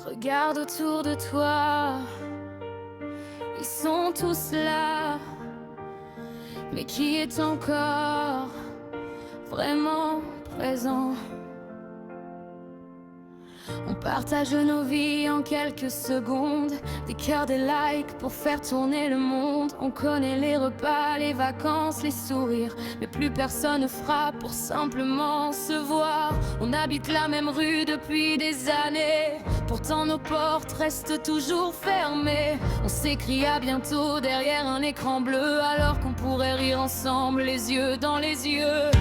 Regarde autour de toi, ils sont tous là. Mais qui est encore vraiment présent? On partage nos vies en quelques secondes, des cœurs, des likes pour faire tourner le monde. On connaît les repas, les vacances, les sourires, mais plus personne ne frappe pour simplement se voir. On habite la même rue depuis des années, pourtant nos portes restent toujours fermées. On s'écrie à bientôt derrière un écran bleu, alors qu'on pourrait rire ensemble les yeux dans les yeux.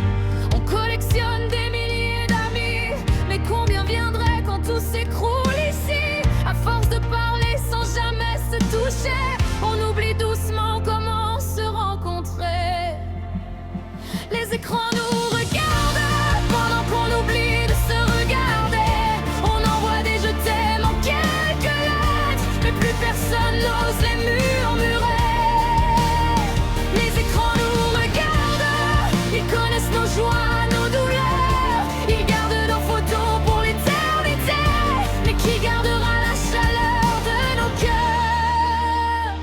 On collectionne des milliers d'amis, mais combien viendraient quand tout s'écroule ici? À force de parler sans jamais se toucher, on oublie doucement comment se rencontrer. Les écrans nous regardent pendant qu'on oublie de se regarder. On envoie des je t'aime en quelques lettres, mais plus personne n'ose les murmurer. Les écrans nous regardent, ils connaissent nos joies, nos douleurs. Ils gardent nos photos pour l'éternité, mais qui gardera la chaleur de nos cœurs?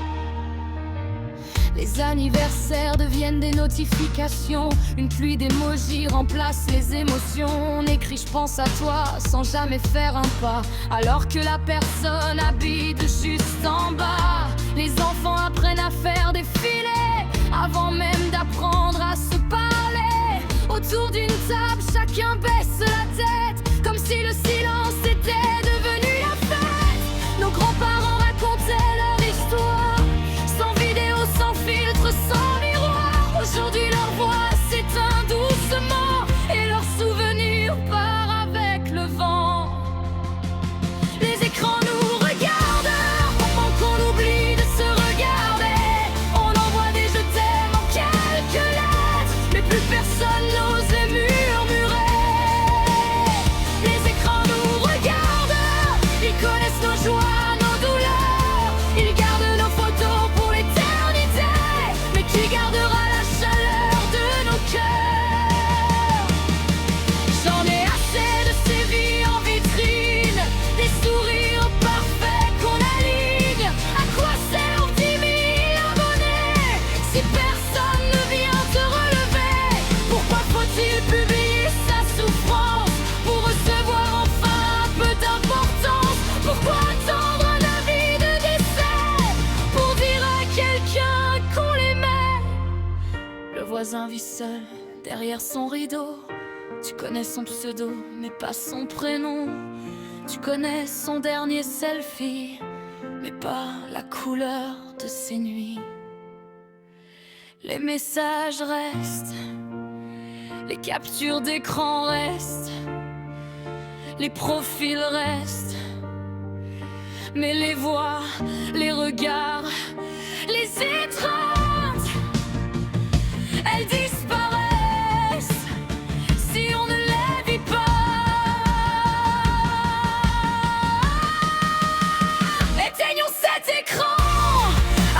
Les anniversaires deviennent des notifications, une pluie d'émojis remplace les émotions. On écrit je pense à toi sans jamais faire un pas, alors que la personne habite juste en bas. Les enfants apprennent à faire des filets avant même d'apprendre à se parler. Autour d'une table, chacun baisse la tête, comme si le silence était devenu la fête. Nos grands-parents racontaient leur histoire, sans vidéo, sans filtre, sans miroir. Aujourd'hui leur voix s'éteint doucement et leur souvenir part avec le vent. Les écrans nous regardent pendant qu'on oublie de se regarder. On envoie des je t'aime en quelques lettres, mais plus personne n'ose les murmurer. Les écrans nous regardent, ils connaissent nos joies, nos douleurs. Ils gardent nos photos pour l'éternité, mais qui gardera la chaleur de nos cœurs? J'en ai assez de ces vies en vitrine, des sourires parfaits qu'on aligne. À quoi servent 10 000 abonnés si personne ne vient te relever? Pourquoi faut-il publier sa souffrance pour recevoir enfin un peu d'importance? Pourquoi attendre un avis de décès pour dire à quelqu'un qu'on l'aimait? Le voisin vit seul derrière son rideau. Tu connais son pseudo, mais pas son prénom. Tu connais son dernier selfie, mais pas la couleur de ses nuits. Les messages restent, les captures d'écran restent, les profils restent, mais les voix, les regards, les étreintes, elles disparaissent si on ne les vit pas. Éteignons cet écran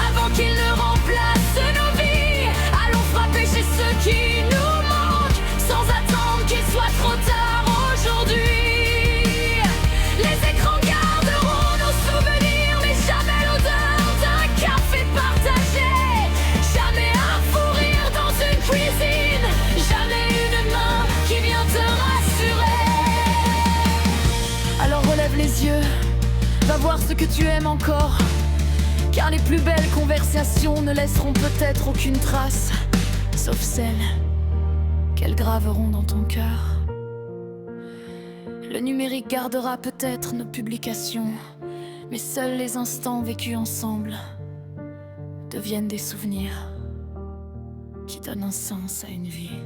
avant qu'il ne remplace nos vies. Allons frapper chez ceux qui nous manquent sans attendre qu'il soit trop tard aujourd'hui. Les écrans garderont nos souvenirs, mais jamais l'odeur d'un café partagé. Jamais un fou rire dans une cuisine, jamais une main qui vient te rassurer. Alors relève les yeux, va voir ce que tu aimes encore, car les plus belles conversations ne laisseront peut-être aucune trace, sauf celles qu'elles graveront dans ton cœur. Le numérique gardera peut-être nos publications, mais seuls les instants vécus ensemble deviennent des souvenirs qui donnent un sens à une vie.